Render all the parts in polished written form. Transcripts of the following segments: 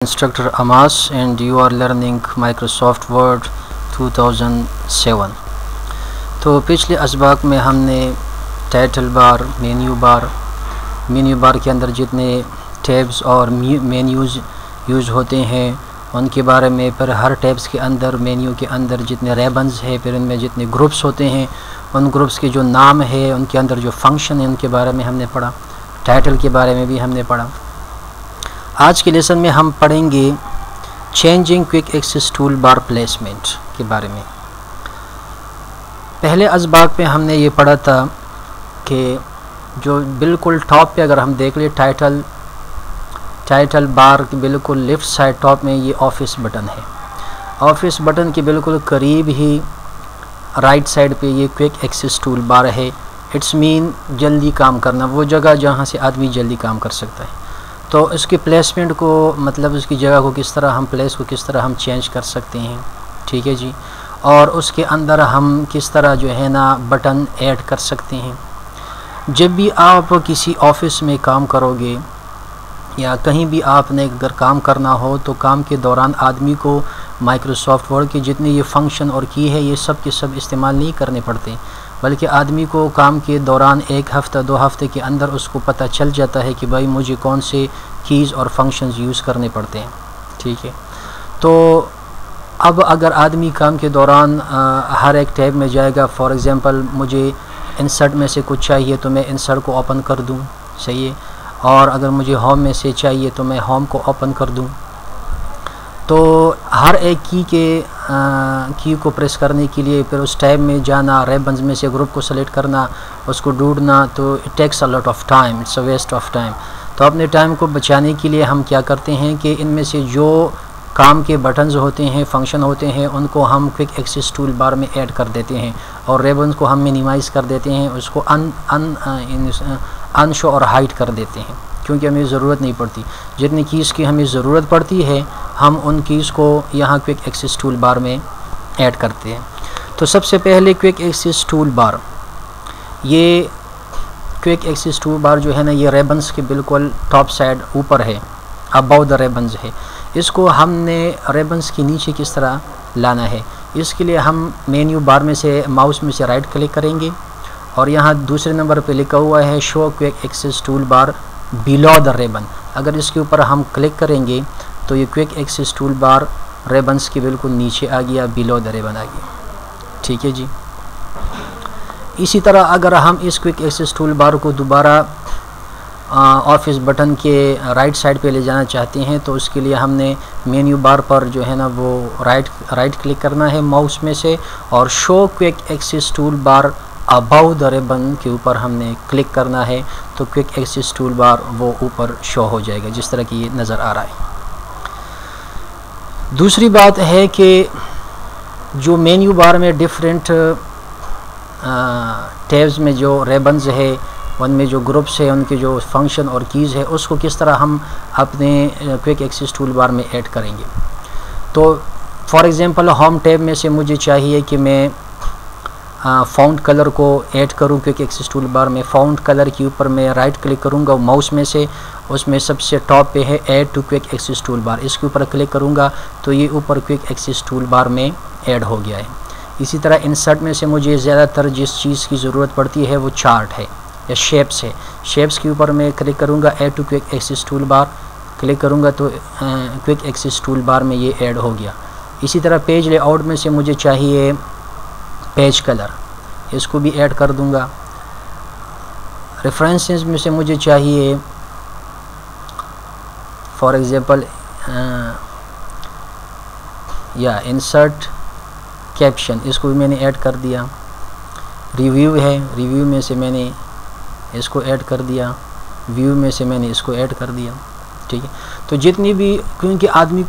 Instructor Amas and you are learning Microsoft Word 2007। तो पिछले असबाक में हमने टाइटल बार, मेन्यू बार के अंदर जितने टैब्स और मेन्यूज़ यूज़ होते हैं उनके बारे में, फिर हर टैब्स के अंदर मेन्यू के अंदर जितने रेबन्स है, फिर इनमें जितने ग्रुप्स होते हैं उन ग्रुप्स के जो नाम है, उनके अंदर जो फंक्शन है उनके बारे में हमने पढ़ा। टाइटल के बारे में भी हमने पढ़ा। आज के लेसन में हम पढ़ेंगे changing quick access toolbar placement के बारे में। पहले असबाक में हमने ये पढ़ा था कि जो बिल्कुल टॉप पे अगर हम देख ले टाइटल बार के बिल्कुल लेफ़्ट साइड टॉप में ये ऑफिस बटन है। ऑफिस बटन के बिल्कुल करीब ही राइट साइड पे ये क्विक एक्सेस टूल बार है। इट्स मीन जल्दी काम करना, वो जगह जहाँ से आदमी जल्दी काम कर सकता है। तो इसकी प्लेसमेंट को, मतलब उसकी जगह को किस तरह हम किस तरह हम चेंज कर सकते हैं, ठीक है जी। और उसके अंदर हम किस तरह जो है ना बटन ऐड कर सकते हैं। जब भी आप किसी ऑफिस में काम करोगे या कहीं भी आपने अगर काम करना हो तो काम के दौरान आदमी को माइक्रोसॉफ्ट वर्ड के जितने ये फंक्शन और की है ये सब के सब इस्तेमाल नहीं करने पड़ते, बल्कि आदमी को काम के दौरान 1 हफ़्ता 2 हफ़्ते के अंदर उसको पता चल जाता है कि भाई मुझे कौन से कीज़ और फंक्शंस यूज़ करने पड़ते हैं, ठीक है। तो अब अगर आदमी काम के दौरान हर एक टैब में जाएगा, फॉर एग्ज़ाम्पल मुझे इंसर्ट में से कुछ चाहिए तो मैं इंसर्ट को ओपन कर दूं, सही है। और अगर मुझे होम में से चाहिए तो मैं होम को ओपन कर दूं। तो हर एक की को प्रेस करने के लिए फिर उस टैब में जाना, रेबन्स में से ग्रुप को सेलेक्ट करना, उसको ढूंढना, तो it takes a lot of time, it's a waste of time. तो अपने टाइम को बचाने के लिए हम क्या करते हैं कि इनमें से जो काम के बटन्स होते हैं, फंक्शन होते हैं, उनको हम क्विक एक्सेस टूल बार में ऐड कर देते हैं और रेबन्स को हम मिनिमाइज़ कर देते हैं, उसको अनशो और हाइड कर देते हैं, क्योंकि हमें ज़रूरत नहीं पड़ती। जितनी कीज़ की हमें ज़रूरत पड़ती है हम उन कीज़ को यहाँ क्विक एक्सेस टूल बार में ऐड करते हैं। तो सबसे पहले क्विक एक्सेस टूल बार, ये क्विक एक्सेस टूल बार जो है ना ये रेबन्स के बिल्कुल टॉप साइड ऊपर है, अबाउ द रेबन्स है। इसको हमने रेबन्स के नीचे किस तरह लाना है, इसके लिए हम मेन्यू बार में से माउस में से राइट क्लिक करेंगे और यहाँ दूसरे नंबर पे लिखा हुआ है show quick access toolbar below the ribbon. अगर इसके ऊपर हम क्लिक करेंगे तो ये quick access toolbar ribbons के बिल्कुल नीचे आ गया, बिलो द रेबन आ गया, ठीक है जी। इसी तरह अगर हम इस क्विक एक्सेस टूल बार को दोबारा ऑफिस बटन के राइट साइड पे ले जाना चाहते हैं तो उसके लिए हमने मेन्यू बार पर जो है ना वो राइट क्लिक करना है माउस में से और show quick access toolbar above the ribbon के ऊपर हमने क्लिक करना है। तो क्विक एक्सेस टूल बार वो ऊपर शो हो जाएगा जिस तरह की ये नज़र आ रहा है। दूसरी बात है कि जो मेन्यू बार में डिफरेंट टैब्स में जो रेबन्स है, उनमें जो ग्रुप्स है, उनके जो फंक्शन और कीज़ है, उसको किस तरह हम अपने क्विक एक्सेस टूल बार में ऐड करेंगे। तो फॉर एग्ज़ाम्पल होम टैब में से मुझे चाहिए कि मैं फ़ॉन्ट कलर को ऐड करूँ क्विक एक्सेस टूल बार में। फ़ॉन्ट कलर के ऊपर मैं राइट क्लिक करूँगा माउस में से, उसमें सबसे टॉप पे है add to quick access toolbar, इसके ऊपर क्लिक करूँगा तो ये ऊपर क्विक एक्सेस टूल बार में ऐड हो गया है। इसी तरह इंसर्ट में से मुझे ज़्यादातर जिस चीज़ की ज़रूरत पड़ती है वो चार्ट है या शेप्स है। शेप्स के ऊपर मैं क्लिक करूँगा add to quick access toolbar, click करूँगा तो क्विक एक्सेस टूल बार में ये ऐड हो गया। इसी तरह पेज लेआउट में से मुझे चाहिए पेज कलर, इसको भी ऐड कर दूंगा। रेफरेंसेस में से मुझे चाहिए फॉर एग्जांपल या इंसर्ट कैप्शन, इसको भी मैंने ऐड कर दिया। रिव्यू है, रिव्यू में से मैंने इसको ऐड कर दिया, व्यू में से मैंने इसको ऐड कर दिया, ठीक है। तो जितनी भी, क्योंकि आदमी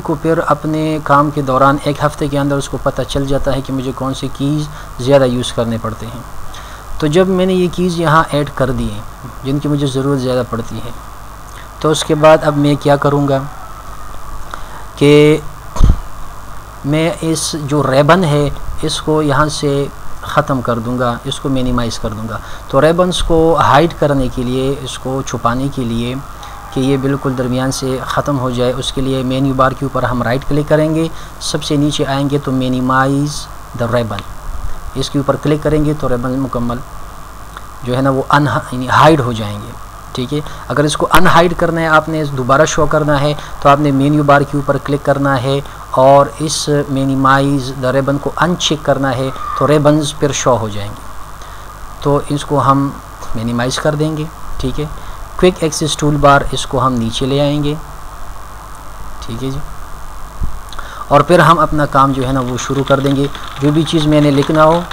को फिर अपने काम के दौरान 1 हफ़्ते के अंदर उसको पता चल जाता है कि मुझे कौन से कीज़ ज़्यादा यूज़ करने पड़ते हैं। तो जब मैंने ये कीज़ यहाँ ऐड कर दी हैं जिनकी मुझे ज़रूरत ज़्यादा पड़ती है, तो उसके बाद अब मैं क्या करूँगा कि मैं इस जो रेबन है इसको यहाँ से ख़त्म कर दूँगा, इसको मिनिमाइज़ कर दूँगा। तो रेबन्स को हाइड करने के लिए, इसको छुपाने के लिए कि ये बिल्कुल दरमियान से ख़त्म हो जाए, उसके लिए मेन्यू बार के ऊपर हम राइट क्लिक करेंगे, सबसे नीचे आएंगे तो मिनिमाइज़ द रिबन, इसके ऊपर क्लिक करेंगे तो रिबन मुकम्मल जो है ना वो हाइड हो जाएंगे। ठीक है, अगर इसको अनहाइड करना है, आपने दोबारा शो करना है, तो आपने मेन्यू बार के ऊपर क्लिक करना है और इस मिनिमाइज़ द रिबन को अनचेक करना है, तो रिबन्स फिर शो हो जाएंगे। तो इसको हम मिनिमाइज़ कर देंगे। ठीक है, क्विक एक्सेस टूल बार, इसको हम नीचे ले आएंगे। ठीक है जी, और फिर हम अपना काम जो है ना वो शुरू कर देंगे। जो भी चीज़ मैंने लिखना हो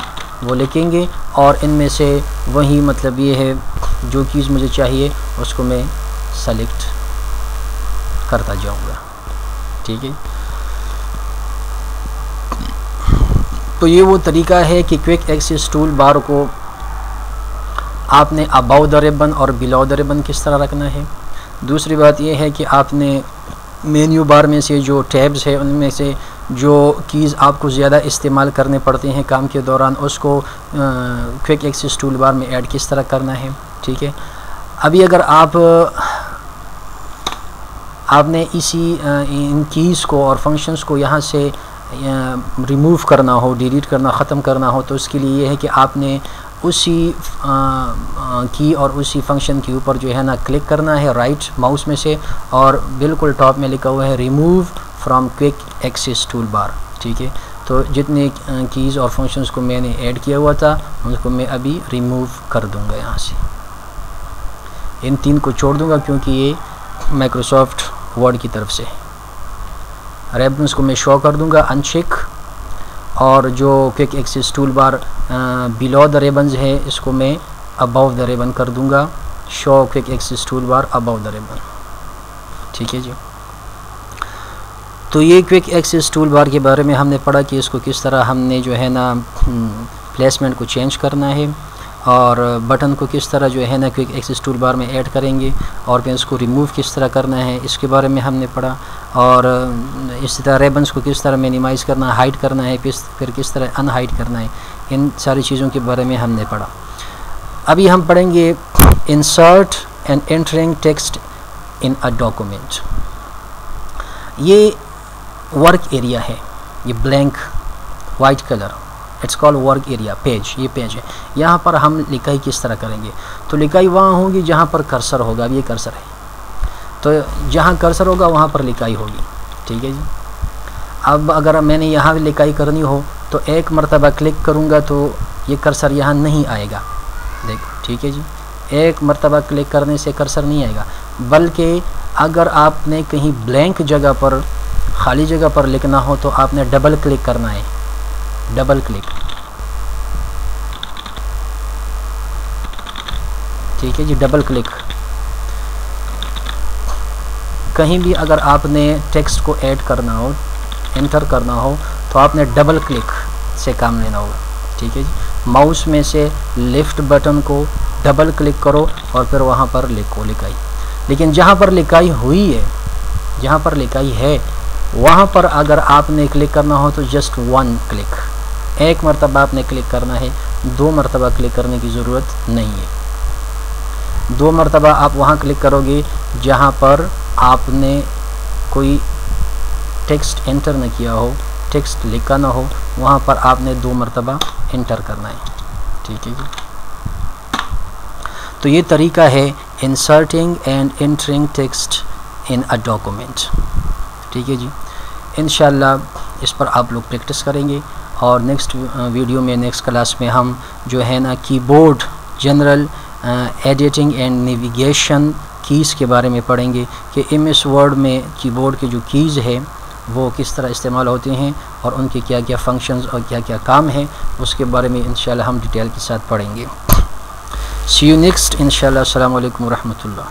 वो लिखेंगे और इनमें से वही मतलब ये है जो चीज़ मुझे चाहिए उसको मैं सेलेक्ट करता जाऊंगा। ठीक है, तो ये वो तरीका है कि क्विक एक्सेस टूल बार को आपने अबाउ द रिबन और बिलो द रिबन किस तरह रखना है। दूसरी बात यह है कि आपने मेन्यू बार में से जो टैब्स है उनमें से जो कीज़ आपको ज़्यादा इस्तेमाल करने पड़ते हैं काम के दौरान, उसको क्विक एक्सेस टूल बार में ऐड किस तरह करना है। ठीक है, अभी अगर आपने इन कीज़ को और फंक्शंस को यहाँ से रिमूव करना हो, डिलीट करना, ख़त्म करना हो, तो उसके लिए ये है कि आपने उसी की और उसी फंक्शन के ऊपर जो है ना क्लिक करना है राइट माउस में से, और बिल्कुल टॉप में लिखा हुआ है remove from quick access toolbar. ठीक है, तो जितने कीज़ और फंक्शंस को मैंने ऐड किया हुआ था उनको मैं अभी रिमूव कर दूंगा यहाँ से, इन 3 को छोड़ दूंगा क्योंकि ये माइक्रोसॉफ्ट वर्ड की तरफ से है। रिबन्स को मैं शो कर दूंगा अनचेक, और जो quick access toolbar below the ribbons है इसको मैं अबव द रिबन कर दूंगा, show quick access toolbar above the ribbon. ठीक है जी, तो ये क्विक एक्सेस टूल बार के बारे में हमने पढ़ा कि इसको किस तरह हमने जो है ना प्लेसमेंट को चेंज करना है, और बटन को किस तरह जो है ना क्विक एक्सेस टूल बार में ऐड करेंगे, और फिर इसको रिमूव किस तरह करना है इसके बारे में हमने पढ़ा, और इसी तरह रिबन्स को किस तरह मिनिमाइज़ करना है, हाइड करना है, फिर किस तरह अनहाइड करना है, इन सारी चीज़ों के बारे में हमने पढ़ा। अभी हम पढ़ेंगे insert and entering text in a document. ये वर्क एरिया है, ये blank white colour, it's called work area page, ये पेज है। यहाँ पर हम लिखाई किस तरह करेंगे, तो लिखाई वहाँ होगी जहाँ पर कर्सर होगा। अब ये कर्सर है, तो जहाँ कर्सर होगा वहाँ पर लिखाई होगी। ठीक है जी, अब अगर मैंने यहाँ भी लिखाई करनी हो तो एक मरतबा क्लिक करूँगा तो ये कर्सर यहाँ नहीं आएगा, देखो। ठीक है जी, एक मरतबा क्लिक करने से कर्सर नहीं आएगा, बल्कि अगर आपने कहीं ब्लैंक जगह पर, खाली जगह पर लिखना हो तो आपने डबल क्लिक करना है, डबल क्लिक। ठीक है जी, डबल क्लिक। कहीं भी अगर आपने टेक्स्ट को ऐड करना हो, एंटर करना हो, तो आपने डबल क्लिक से काम लेना होगा। ठीक है जी, माउस में से लेफ्ट बटन को डबल क्लिक करो और फिर वहाँ पर लिखो लिखाई। लेकिन जहाँ पर लिखाई हुई है, जहाँ पर लिखाई है वहाँ पर अगर आपने क्लिक करना हो तो जस्ट 1 क्लिक, एक मरतबा आपने क्लिक करना है, 2 मरतबा क्लिक करने की ज़रूरत नहीं है। 2 मरतबा आप वहाँ क्लिक करोगे जहाँ पर आपने कोई टेक्स्ट एंटर न किया हो, टेक्स्ट लिखा ना हो, वहाँ पर आपने 2 मरतबा एंटर करना है। ठीक है जी, तो ये तरीका है inserting and entering text in a document. ठीक है जी, इंशाल्लाह इस पर आप लोग प्रैक्टिस करेंगे, और नेक्स्ट वीडियो में, नेक्स्ट क्लास में हम जो है ना keyboard general editing and navigation keys के बारे में पढ़ेंगे कि MS वर्ड में कीबोर्ड के जो कीज़ है वो किस तरह इस्तेमाल होते हैं और उनके क्या क्या फंक्शंस और क्या क्या काम है, उसके बारे में इंशाल्लाह हम डिटेल के साथ पढ़ेंगे। सी यू नेक्स्ट इंशाल्लाह। अस्सलामु अलैकुम व रहमतुल्लाह।